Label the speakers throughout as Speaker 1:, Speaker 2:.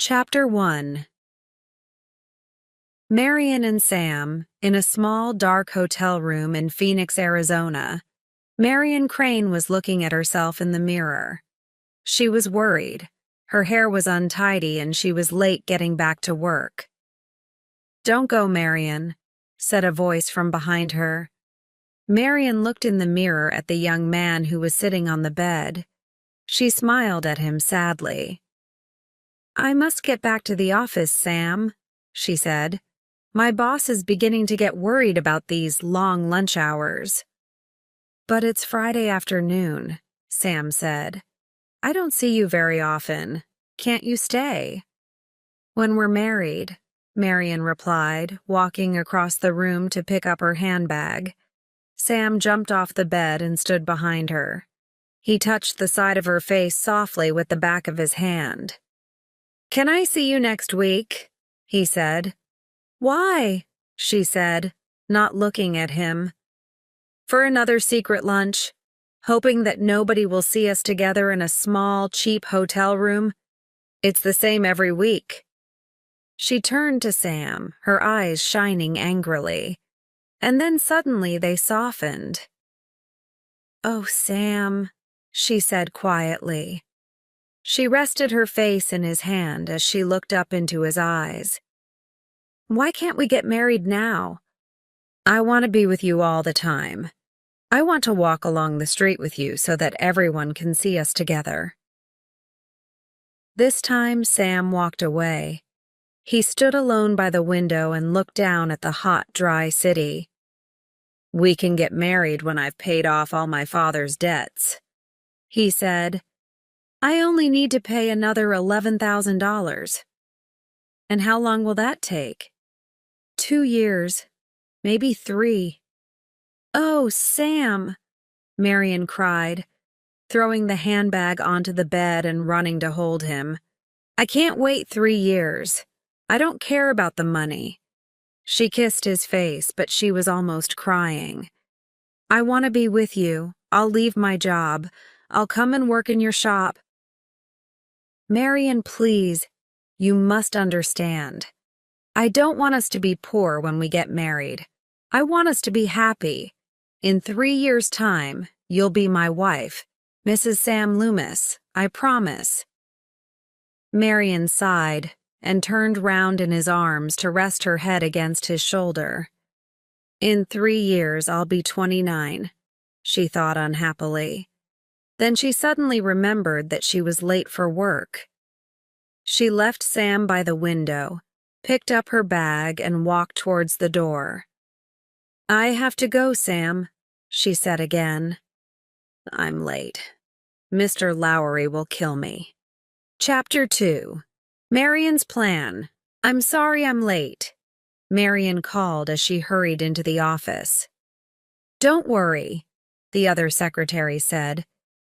Speaker 1: Chapter 1. Marian and Sam, in a small, dark hotel room in Phoenix, Arizona. Marian Crane was looking at herself in the mirror. She was worried. Her hair was untidy and she was late getting back to work. "Don't go, Marian," said a voice from behind her. Marian looked in the mirror at the young man who was sitting on the bed. She smiled at him sadly. "I must get back to the office, Sam," she said. "My boss is beginning to get worried about these long lunch hours." "But it's Friday afternoon," Sam said. "I don't see you very often. Can't you stay?" "When we're married," Marian replied, walking across the room to pick up her handbag. Sam jumped off the bed and stood behind her. He touched the side of her face softly with the back of his hand. "Can I see you next week?" he said. "Why?" she said, not looking at him. "For another secret lunch, hoping that nobody will see us together in a small, cheap hotel room. It's the same every week." She turned to Sam, her eyes shining angrily, and then suddenly they softened. "Oh, Sam," she said quietly. She rested her face in his hand as she looked up into his eyes. "Why can't we get married now? I want to be with you all the time. I want to walk along the street with you so that everyone can see us together." This time, Sam walked away. He stood alone by the window and looked down at the hot, dry city. "We can get married when I've paid off all my father's debts," he said. "I only need to pay another $11,000. "And how long will that take?" 2 years, maybe 3. "Oh, Sam," Marian cried, throwing the handbag onto the bed and running to hold him. "I can't wait 3 years. I don't care about the money." She kissed his face, but she was almost crying. "I want to be with you. I'll leave my job. I'll come and work in your shop." "Marian, please, you must understand. I don't want us to be poor when we get married. I want us to be happy. In 3 years' time, you'll be my wife, Mrs. Sam Loomis, I promise." Marian sighed and turned round in his arms to rest her head against his shoulder. "In 3 years, I'll be 29, she thought unhappily. Then she suddenly remembered that she was late for work. She left Sam by the window, picked up her bag, and walked towards the door. "I have to go, Sam," she said again. "I'm late. Mr. Lowry will kill me." Chapter 2. Marian's plan. "I'm sorry I'm late," Marian called as she hurried into the office. "Don't worry," the other secretary said.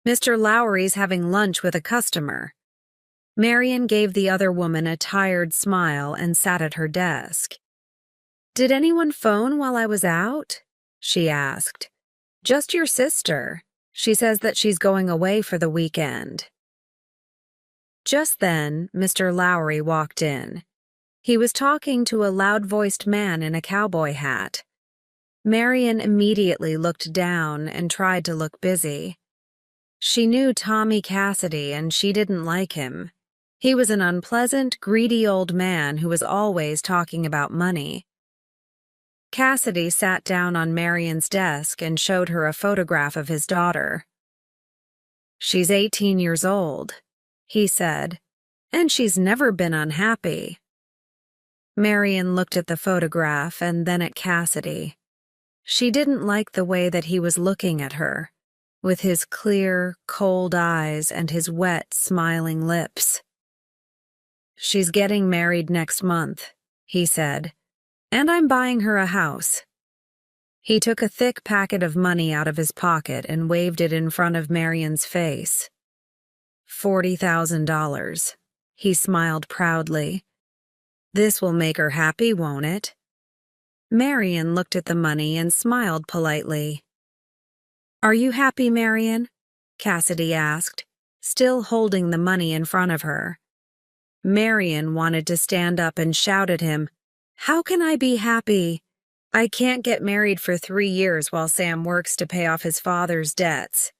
Speaker 1: "Mr. Lowry's having lunch with a customer." Marian gave the other woman a tired smile and sat at her desk. "Did anyone phone while I was out?" she asked. "Just your sister. She says that she's going away for the weekend." Just then, Mr. Lowry walked in. He was talking to a loud-voiced man in a cowboy hat. Marian immediately looked down and tried to look busy. She knew Tommy Cassidy and she didn't like him. He was an unpleasant, greedy old man who was always talking about money. Cassidy sat down on Marian's desk and showed her a photograph of his daughter. "She's 18 years old, he said, "and she's never been unhappy." Marian looked at the photograph and then at Cassidy. She didn't like the way that he was looking at her, with his clear, cold eyes and his wet, smiling lips. "She's getting married next month," he said, "and I'm buying her a house." He took a thick packet of money out of his pocket and waved it in front of Marian's face. $40,000. He smiled proudly. "This will make her happy, won't it?" Marian looked at the money and smiled politely. "Are you happy, Marian?" Cassidy asked, still holding the money in front of her. Marian wanted to stand up and shout at him, "How can I be happy? I can't get married for 3 years while Sam works to pay off his father's debts.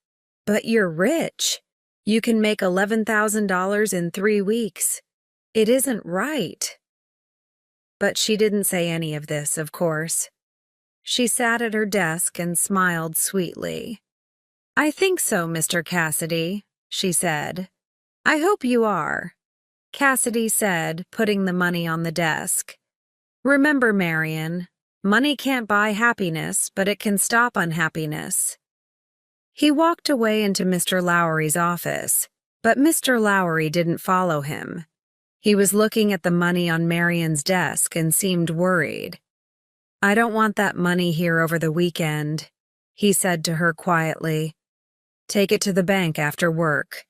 Speaker 1: But you're rich. You can make $11,000 in 3 weeks. It isn't right." But she didn't say any of this, of course. She sat at her desk and smiled sweetly. "I think so, Mr. Cassidy," she said. "I hope you are," Cassidy said, putting the money on the desk. "Remember, Marian, money can't buy happiness, but it can stop unhappiness." He walked away into Mr. Lowry's office, but Mr. Lowry didn't follow him. He was looking at the money on Marian's desk and seemed worried. "I don't want that money here over the weekend," he said to her quietly. "Take it to the bank after work."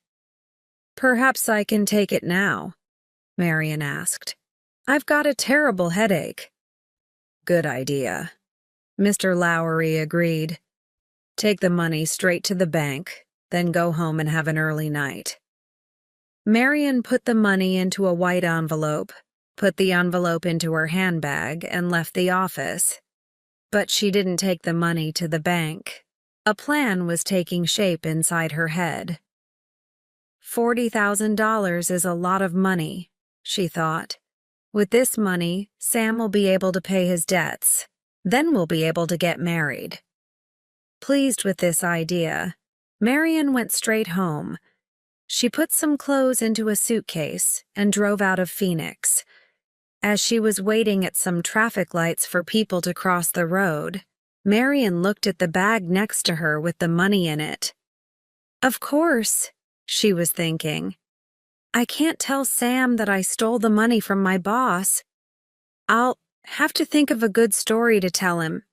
Speaker 1: "Perhaps I can take it now?" Marian asked. "I've got a terrible headache." "Good idea," Mr. Lowry agreed. "Take the money straight to the bank, then go home and have an early night." Marian put the money into a white envelope, put the envelope into her handbag, and left the office. But she didn't take the money to the bank. A plan was taking shape inside her head. $40,000 is a lot of money, she thought. With this money, Sam will be able to pay his debts. Then we'll be able to get married. Pleased with this idea, Marian went straight home. She put some clothes into a suitcase and drove out of Phoenix. As she was waiting at some traffic lights for people to cross the road, Marian looked at the bag next to her with the money in it. "Of course," she was thinking. "I can't tell Sam that I stole the money from my boss. I'll have to think of a good story to tell him."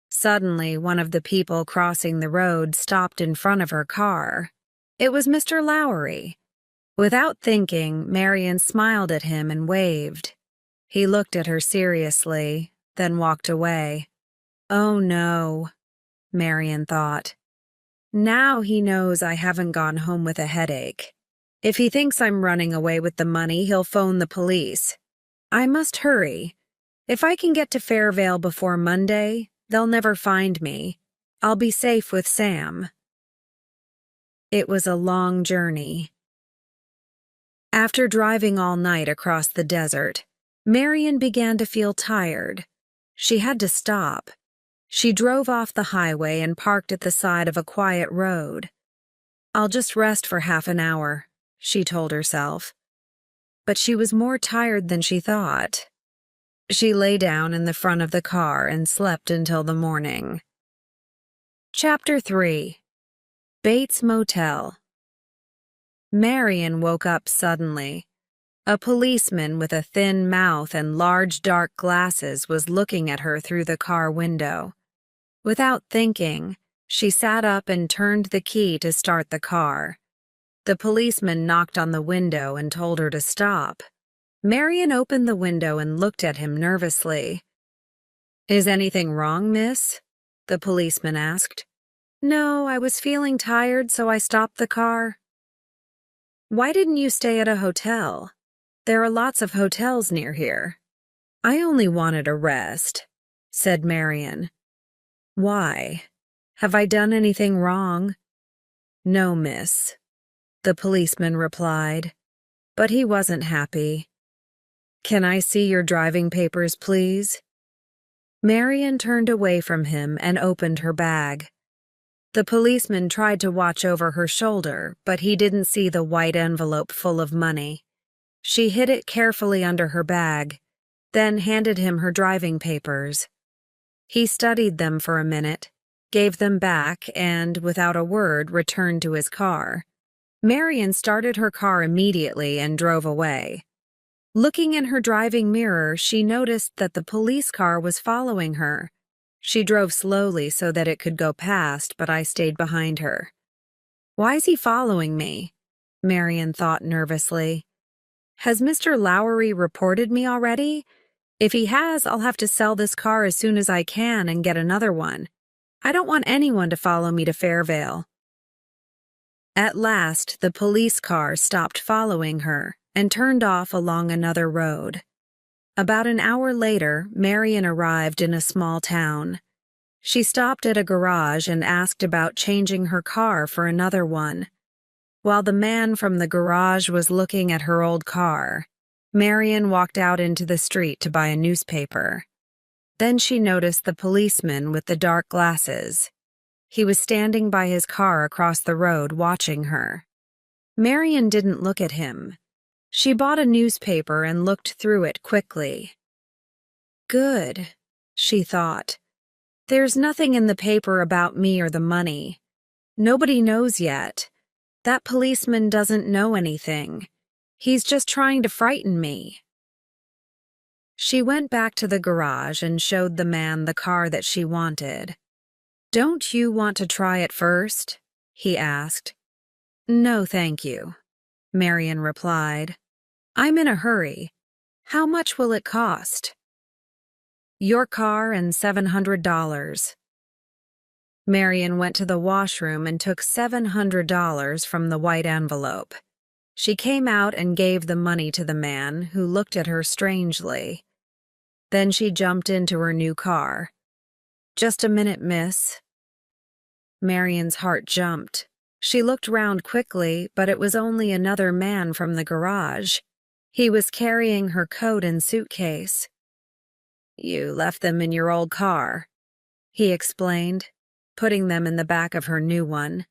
Speaker 1: Suddenly, one of the people crossing the road stopped in front of her car. It was Mr. Lowry. Without thinking, Marian smiled at him and waved. He looked at her seriously, then walked away. "Oh no," Marian thought. "Now he knows I haven't gone home with a headache. If he thinks I'm running away with the money, he'll phone the police. I must hurry. If I can get to Fairvale before Monday, they'll never find me. I'll be safe with Sam." It was a long journey. After driving all night across the desert, Marian began to feel tired. She had to stop. She drove off the highway and parked at the side of a quiet road. "I'll just rest for half an hour," she told herself. But she was more tired than she thought. She lay down in the front of the car and slept until the morning. Chapter 3. Bates Motel. Marian woke up suddenly. A policeman with a thin mouth and large dark glasses was looking at her through the car window. Without thinking, she sat up and turned the key to start the car. The policeman knocked on the window and told her to stop. Marian opened the window and looked at him nervously. "Is anything wrong, miss?" the policeman asked. "No, I was feeling tired, so I stopped the car." "Why didn't you stay at a hotel? There are lots of hotels near here." "I only wanted a rest," said Marian. "Why? Have I done anything wrong?" "No, miss," the policeman replied, but he wasn't happy. "Can I see your driving papers, please?" Marian turned away from him and opened her bag. The policeman tried to watch over her shoulder, but he didn't see the white envelope full of money. She hid it carefully under her bag, then handed him her driving papers. He studied them for a minute, gave them back, and, without a word, returned to his car. Marian started her car immediately and drove away. Looking in her driving mirror, she noticed that the police car was following her. She drove slowly so that it could go past, but I stayed behind her. "Why is he following me?" Marian thought nervously. "Has Mr. Lowry reported me already? If he has, I'll have to sell this car as soon as I can and get another one. I don't want anyone to follow me to Fairvale." At last, the police car stopped following her, and turned off along another road. About an hour later, Marian arrived in a small town. She stopped at a garage and asked about changing her car for another one. While the man from the garage was looking at her old car, Marian walked out into the street to buy a newspaper. Then she noticed the policeman with the dark glasses. He was standing by his car across the road watching her. Marian didn't look at him. She bought a newspaper and looked through it quickly. Good, she thought. There's nothing in the paper about me or the money. Nobody knows yet. That policeman doesn't know anything. He's just trying to frighten me. She went back to the garage and showed the man the car that she wanted. "Don't you want to try it first?" he asked. "No, thank you," Marian replied. "I'm in a hurry. How much will it cost?" "Your car and $700. Marian went to the washroom and took $700 from the white envelope. She came out and gave the money to the man, who looked at her strangely. Then she jumped into her new car. "Just a minute, miss." Marian's heart jumped. She looked round quickly, but it was only another man from the garage. He was carrying her coat and suitcase. "You left them in your old car," he explained, putting them in the back of her new one.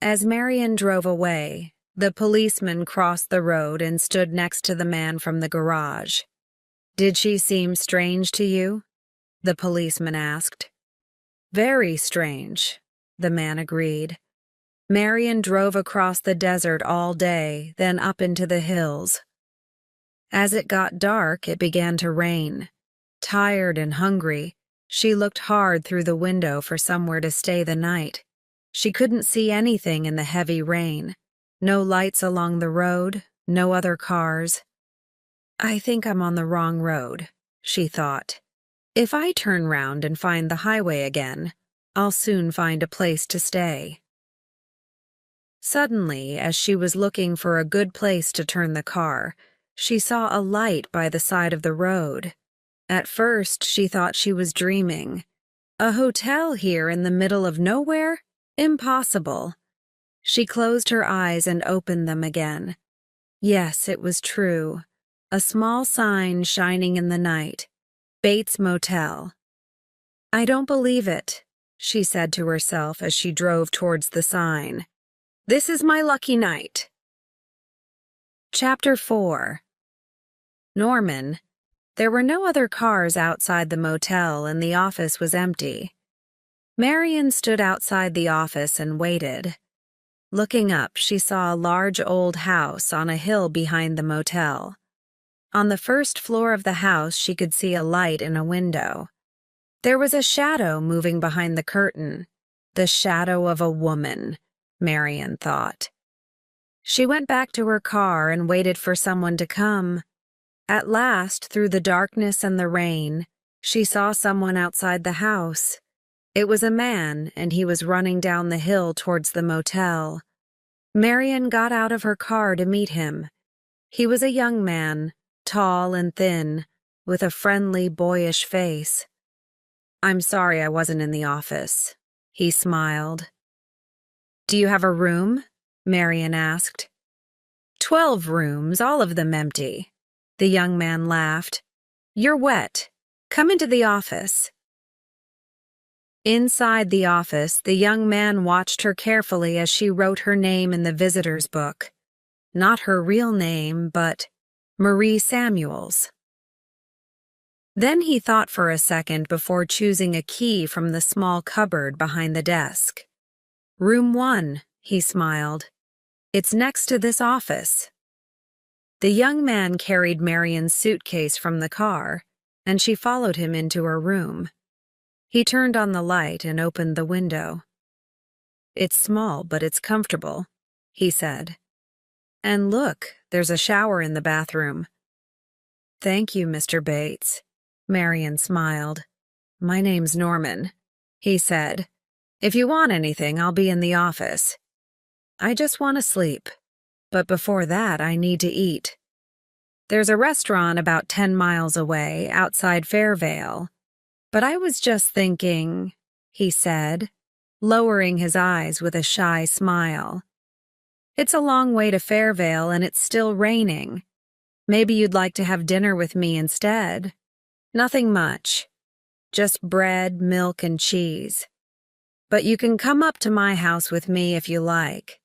Speaker 1: As Marian drove away, the policeman crossed the road and stood next to the man from the garage. "Did she seem strange to you?" the policeman asked. "Very strange," the man agreed. Marian drove across the desert all day, then up into the hills. As it got dark, it began to rain. Tired and hungry, she looked hard through the window for somewhere to stay the night. She couldn't see anything in the heavy rain. No lights along the road, no other cars. "I think I'm on the wrong road," she thought. "If I turn round and find the highway again, I'll soon find a place to stay." Suddenly, as she was looking for a good place to turn the car, she saw a light by the side of the road. At first, she thought she was dreaming. A hotel here in the middle of nowhere? Impossible. She closed her eyes and opened them again. Yes, it was true. A small sign shining in the night. Bates Motel. "I don't believe it," she said to herself as she drove towards the sign. "This is my lucky night." Chapter 4. Norman. There were no other cars outside the motel and the office was empty. Marian stood outside the office and waited. Looking up, she saw a large old house on a hill behind the motel. On the first floor of the house, she could see a light in a window. There was a shadow moving behind the curtain. The shadow of a woman, Marian thought. She went back to her car and waited for someone to come. At last, through the darkness and the rain, she saw someone outside the house. It was a man, and he was running down the hill towards the motel. Marian got out of her car to meet him. He was a young man, tall and thin, with a friendly, boyish face. "I'm sorry I wasn't in the office," he smiled. "Do you have a room?" Marian asked. 12 rooms, all of them empty." The young man laughed. "You're wet. Come into the office." Inside the office, the young man watched her carefully as she wrote her name in the visitor's book. Not her real name, but Marie Samuels. Then he thought for a second before choosing a key from the small cupboard behind the desk. "Room 1, he smiled. "It's next to this office." The young man carried Marian's suitcase from the car, and she followed him into her room. He turned on the light and opened the window. "It's small, but it's comfortable," he said. "And look, there's a shower in the bathroom." "Thank you, Mr. Bates." Marian smiled. "My name's Norman," he said. "If you want anything, I'll be in the office." "I just want to sleep." but before that I need to eat. There's a restaurant about 10 miles away, outside Fairvale. But I was just thinking, he said, lowering his eyes with a shy smile. It's a long way to Fairvale and it's still raining. Maybe you'd like to have dinner with me instead. Nothing much. Just bread, milk, and cheese. But you can come up to my house with me if you like.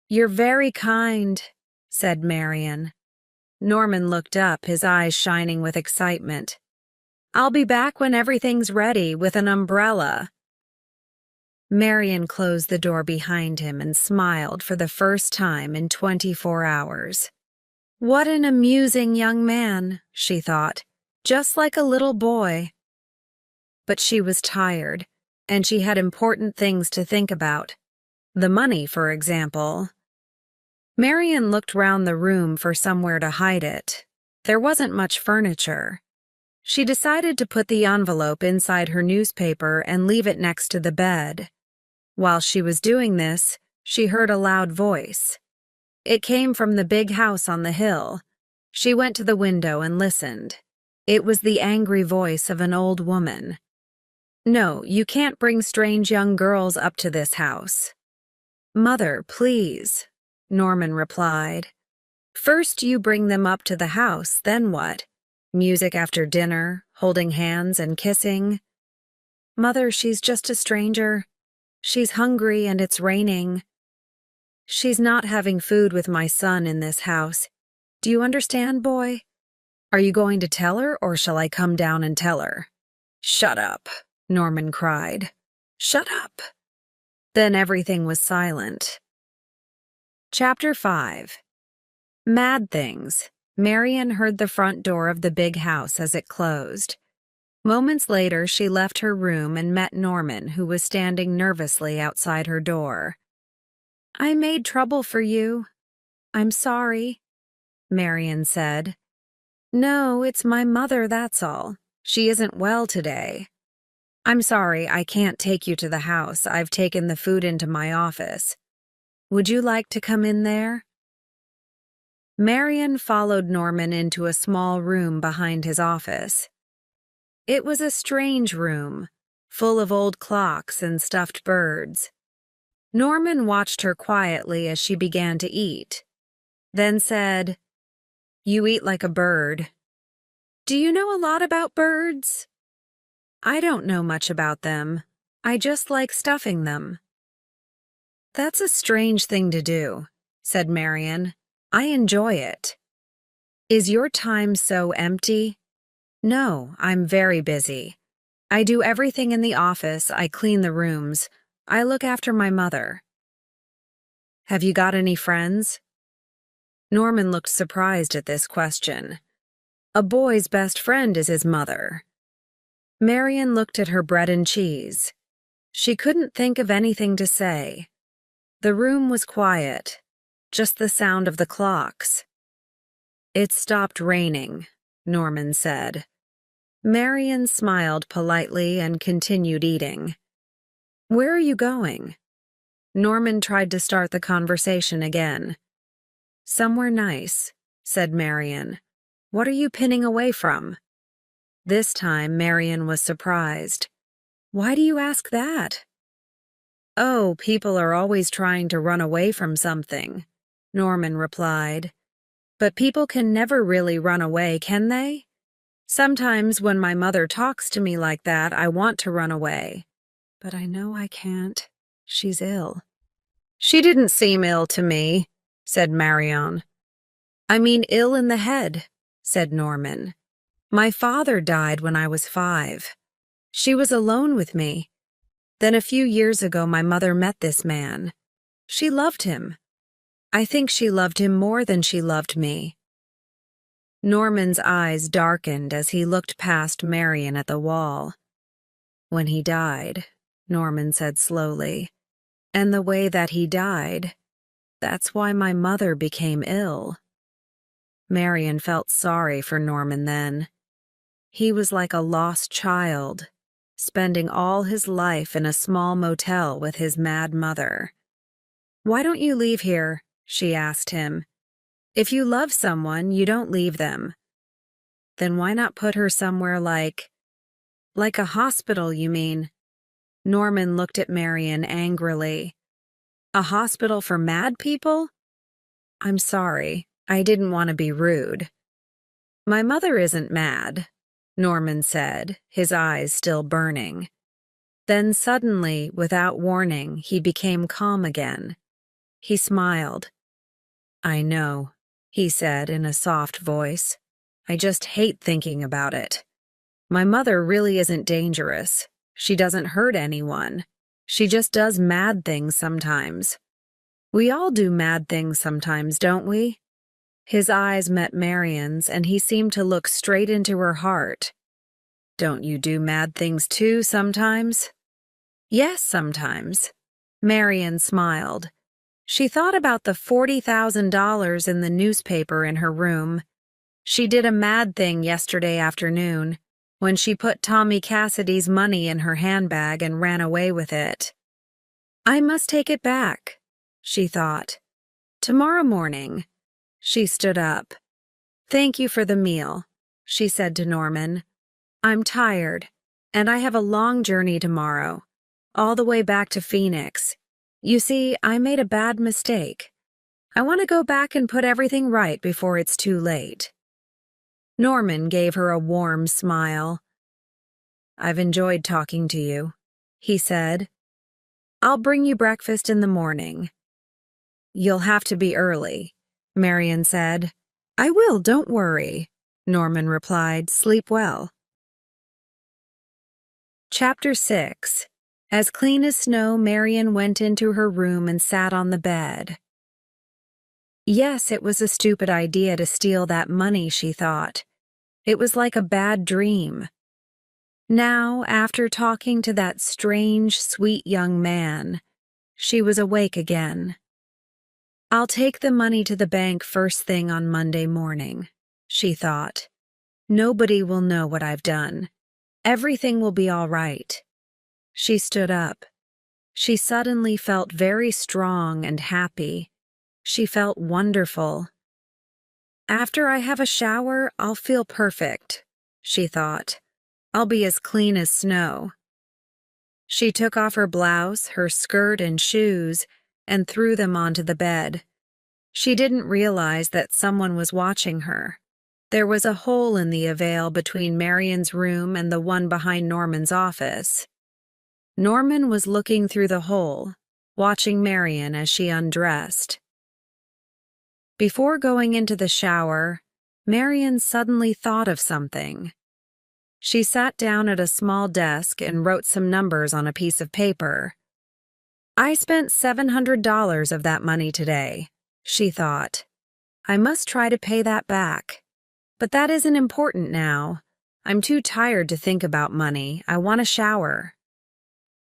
Speaker 1: You're very kind, said Marian. Norman looked up, his eyes shining with excitement. I'll be back when everything's ready with an umbrella. Marian closed the door behind him and smiled for the first time in 24 hours. What an amusing young man, she thought, just like a little boy. But she was tired, and she had important things to think about. The money, for example. Marian looked round the room for somewhere to hide it. There wasn't much furniture. She decided to put the envelope inside her newspaper and leave it next to the bed. While she was doing this, she heard a loud voice. It came from the big house on the hill. She went to the window and listened. It was the angry voice of an old woman. No, you can't bring strange young girls up to this house. Mother, please, Norman replied. First you bring them up to the house, then what? Music after dinner, holding hands and kissing? Mother, she's just a stranger. She's hungry and it's raining. She's not having food with my son in this house. Do you understand, boy? Are you going to tell her or shall I come down and tell her? Shut up, Norman cried. Shut up. Then everything was silent. Chapter 5. Mad Things. Marian heard the front door of the big house as it closed. Moments later, she left her room and met Norman, who was standing nervously outside her door. I made trouble for you. I'm sorry, Marian said. No, it's my mother, that's all. She isn't well today. I'm sorry, I can't take you to the house. I've taken the food into my office. Would you like to come in there? Marian followed Norman into a small room behind his office. It was a strange room, full of old clocks and stuffed birds. Norman watched her quietly as she began to eat, then said, You eat like a bird. Do you know a lot about birds? I don't know much about them. I just like stuffing them. That's a strange thing to do, said Marian. I enjoy it. Is your time so empty? No, I'm very busy. I do everything in the office. I clean the rooms. I look after my mother. Have you got any friends? Norman looked surprised at this question. A boy's best friend is his mother. Marian looked at her bread and cheese. She couldn't think of anything to say. The room was quiet, just the sound of the clocks. It stopped raining, Norman said. Marian smiled politely and continued eating. Where are you going? Norman tried to start the conversation again. Somewhere nice, said Marian. What are you pinning away from? This time Marian was surprised. Why do you ask that? Oh, people are always trying to run away from something, Norman replied. But people can never really run away, can they? Sometimes when my mother talks to me like that, I want to run away. But I know I can't. She's ill. She didn't seem ill to me, said Marion. I mean ill in the head, said Norman. My father died when I was 5. She was alone with me. Then a few years ago my mother met this man. She loved him. I think she loved him more than she loved me. Norman's eyes darkened as he looked past Marian at the wall. When he died, Norman said slowly, and the way that he died, that's why my mother became ill. Marian felt sorry for Norman then. He was like a lost child, spending all his life in a small motel with his mad mother. Why don't you leave here? she asked him. If you love someone, you don't leave them. Then why not put her somewhere like a hospital, you mean? Norman looked at Marian angrily. A hospital for mad people? I'm sorry, I didn't want to be rude. My mother isn't mad, Norman said, his eyes still burning. Then suddenly, without warning, he became calm again. He smiled. I know, he said in a soft voice. I just hate thinking about it. My mother really isn't dangerous. She doesn't hurt anyone. She just does mad things sometimes. We all do mad things sometimes, don't we? His eyes met Marian's, and he seemed to look straight into her heart. Don't you do mad things too sometimes? Yes, sometimes. Marian smiled. She thought about the $40,000 in the newspaper in her room. She did a mad thing yesterday afternoon, when she put Tommy Cassidy's money in her handbag and ran away with it. I must take it back, she thought. Tomorrow morning. She stood up. Thank you for the meal, she said to Norman. I'm tired, and I have a long journey tomorrow, all the way back to Phoenix. You see, I made a bad mistake. I want to go back and put everything right before it's too late. Norman gave her a warm smile. I've enjoyed talking to you, he said. I'll bring you breakfast in the morning. You'll have to be early, Marian said. I will, don't worry, Norman replied. Sleep well. Chapter 6. As clean as snow, Marian went into her room and sat on the bed. Yes, it was a stupid idea to steal that money, she thought. It was like a bad dream. Now, after talking to that strange, sweet young man, she was awake again. I'll take the money to the bank first thing on Monday morning, she thought. Nobody will know what I've done. Everything will be all right. She stood up. She suddenly felt very strong and happy. She felt wonderful. After I have a shower, I'll feel perfect, she thought. I'll be as clean as snow. She took off her blouse, her skirt, and shoes, and threw them onto the bed. She didn't realize that someone was watching her. There was a hole in the veil between Marian's room and the one behind Norman's office. Norman was looking through the hole, watching Marian as she undressed. Before going into the shower, Marian suddenly thought of something. She sat down at a small desk and wrote some numbers on a piece of paper. I spent $700 of that money today, she thought. I must try to pay that back. But that isn't important now. I'm too tired to think about money. I want a shower.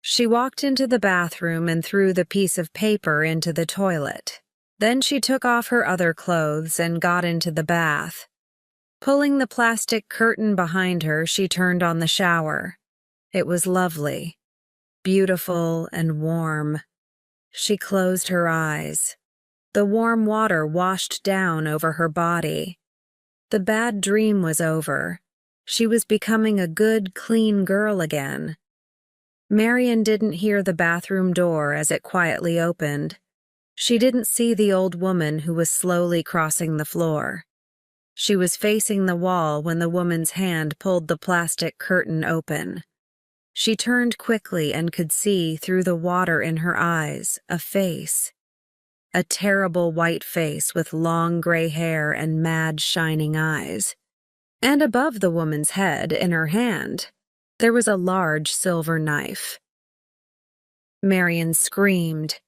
Speaker 1: She walked into the bathroom and threw the piece of paper into the toilet. Then she took off her other clothes and got into the bath. Pulling the plastic curtain behind her, she turned on the shower. It was lovely, beautiful and warm. She closed her eyes. The warm water washed down over her body. The bad dream was over. She was becoming a good, clean girl again. Marian didn't hear the bathroom door as it quietly opened. She didn't see the old woman who was slowly crossing the floor. She was facing the wall when the woman's hand pulled the plastic curtain open. She turned quickly and could see, through the water in her eyes, a face. A terrible white face with long gray hair and mad, shining eyes. And above the woman's head, in her hand, there was a large silver knife. Marian screamed.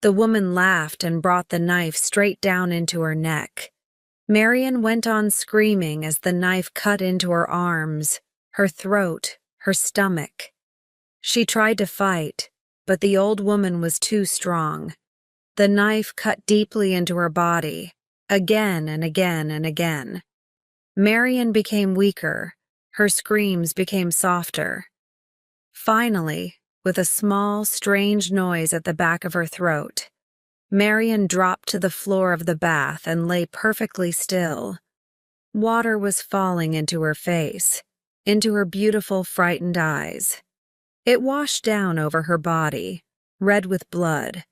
Speaker 1: The woman laughed and brought the knife straight down into her neck. Marian went on screaming as the knife cut into her arms, her throat, her stomach. She tried to fight, but the old woman was too strong. The knife cut deeply into her body, again and again and again. Marian became weaker. Her screams became softer. Finally, with a small, strange noise at the back of her throat, Marion dropped to the floor of the bath and lay perfectly still. Water was falling into her face, into her beautiful, frightened eyes. It washed down over her body, red with blood.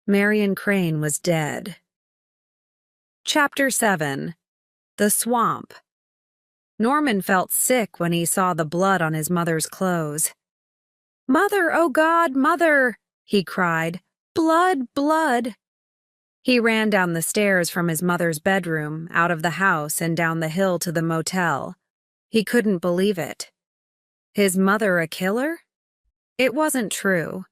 Speaker 1: Marion Crane was dead. Chapter 7. The Swamp. Norman felt sick when he saw the blood on his mother's clothes. "Mother, oh God, Mother!" he cried. "Blood, blood!" He ran down the stairs from his mother's bedroom, out of the house, and down the hill to the motel. He couldn't believe it. His mother a killer? It wasn't true.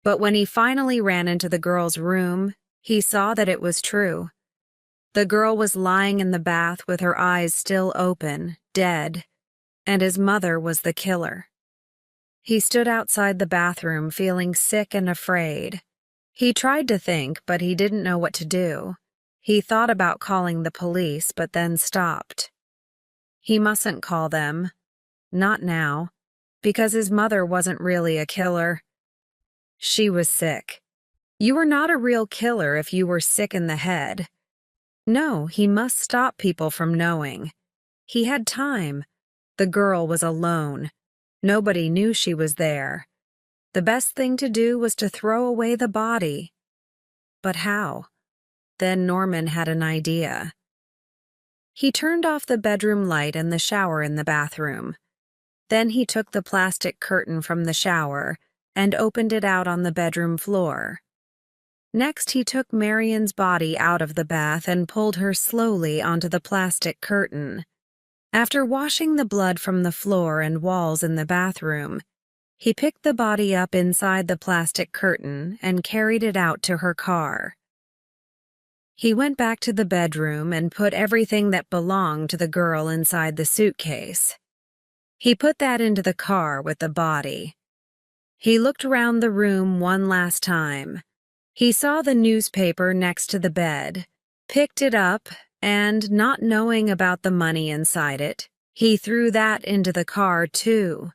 Speaker 1: But when he finally ran into the girl's room, he saw that it was true. The girl was lying in the bath with her eyes still open, dead, and his mother was the killer. He stood outside the bathroom feeling sick and afraid. He tried to think, but he didn't know what to do. He thought about calling the police, but then stopped. He mustn't call them. Not now, because his mother wasn't really a killer. She was sick. You were not a real killer if you were sick in the head. No, he must stop people from knowing. He had time. The girl was alone. Nobody knew she was there. The best thing to do was to throw away the body. But how? Then Norman had an idea. He turned off the bedroom light and the shower in the bathroom. Then he took the plastic curtain from the shower and opened it out on the bedroom floor. Next, he took Marion's body out of the bath and pulled her slowly onto the plastic curtain. After washing the blood from the floor and walls in the bathroom, he picked the body up inside the plastic curtain and carried it out to her car. He went back to the bedroom and put everything that belonged to the girl inside the suitcase. He put that into the car with the body. He looked around the room one last time. He saw the newspaper next to the bed, picked it up, and, not knowing about the money inside it, he threw that into the car too.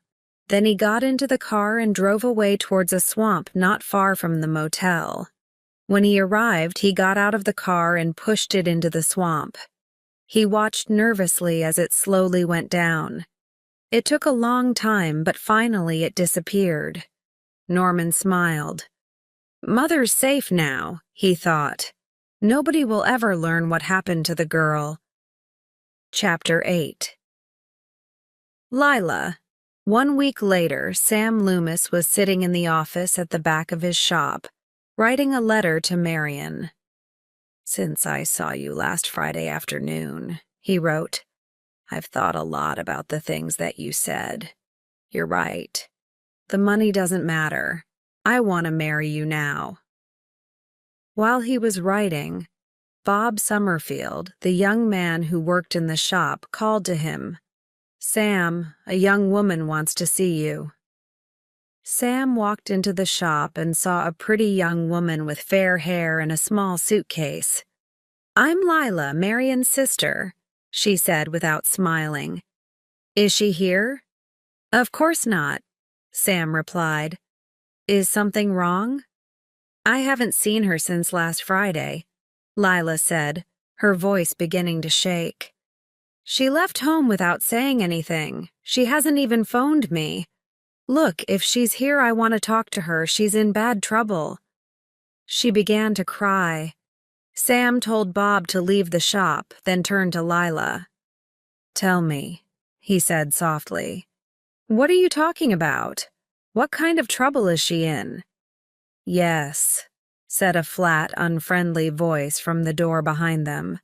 Speaker 1: Then he got into the car and drove away towards a swamp not far from the motel. When he arrived, he got out of the car and pushed it into the swamp. He watched nervously as it slowly went down. It took a long time, but finally it disappeared. Norman smiled. Mother's safe now, he thought. Nobody will ever learn what happened to the girl. Chapter 8. Lila. 1 week later, Sam Loomis was sitting in the office at the back of his shop, writing a letter to Marion. "Since I saw you last Friday afternoon," he wrote, "I've thought a lot about the things that you said. You're right. The money doesn't matter. I want to marry you now." While he was writing, Bob Summerfield, the young man who worked in the shop, called to him. "Sam, a young woman wants to see you." Sam walked into the shop and saw a pretty young woman with fair hair and a small suitcase. "I'm Lila, Marion's sister," she said without smiling. "Is she here?" "Of course not," Sam replied. "Is something wrong?" "I haven't seen her since last Friday," Lila said, her voice beginning to shake. "She left home without saying anything. She hasn't even phoned me. Look, if she's here, I want to talk to her. She's in bad trouble." She began to cry. Sam told Bob to leave the shop, then turned to Lila. "Tell me," he said softly. "What are you talking about? What kind of trouble is she in?" "Yes," said a flat, unfriendly voice from the door behind them.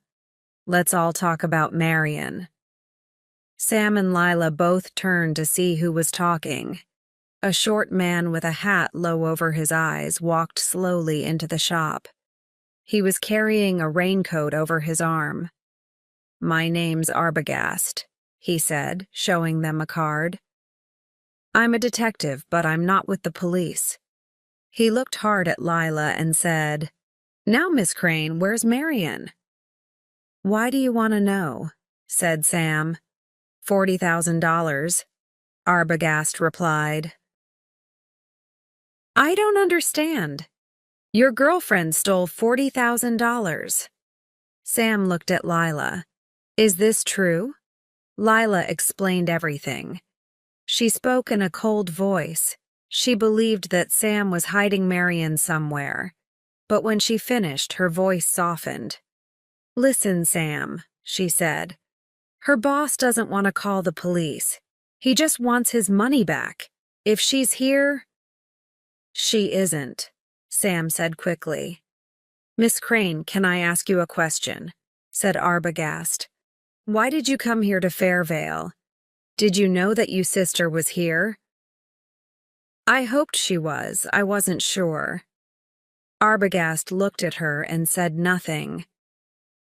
Speaker 1: "Let's all talk about Marion." Sam and Lila both turned to see who was talking. A short man with a hat low over his eyes walked slowly into the shop. He was carrying a raincoat over his arm. "My name's Arbogast," he said, showing them a card. "I'm a detective, but I'm not with the police." He looked hard at Lila and said, "Now, Miss Crane, where's Marion?" "Why do you want to know?" said Sam. $40,000, Arbogast replied. "I don't understand." Your girlfriend stole $40,000. Sam looked at Lila. Is this true? Lila explained everything. She spoke in a cold voice. She believed that Sam was hiding Marion somewhere. But when she finished, her voice softened. Listen, Sam, she said. Her boss doesn't want to call the police. He just wants his money back. If she's here... She isn't, Sam said quickly. Miss Crane, can I ask you a question? Said Arbogast. Why did you come here to Fairvale? Did you know that your sister was here? I hoped she was. I wasn't sure. Arbogast looked at her and said nothing.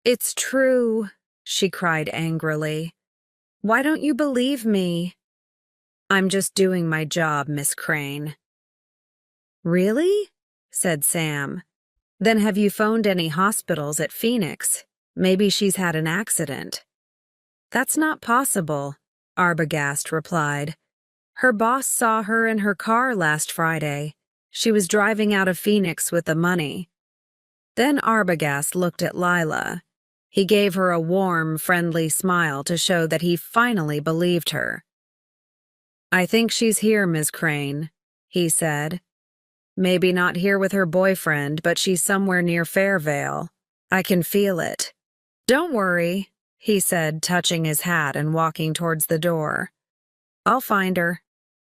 Speaker 1: It's true, she cried angrily. Why don't you believe me? I'm just doing my job, Miss Crane. Really? Said Sam. Then have you phoned any hospitals at Phoenix? Maybe she's had an accident. That's not possible, Arbogast replied. Her boss saw her in her car last Friday. She was driving out of Phoenix with the money. Then Arbogast looked at Lila. He gave her a warm, friendly smile to show that he finally believed her. I think she's here, Miss Crane, he said. Maybe not here with her boyfriend, but she's somewhere near Fairvale. I can feel it. Don't worry, he said, touching his hat and walking towards the door. I'll find her.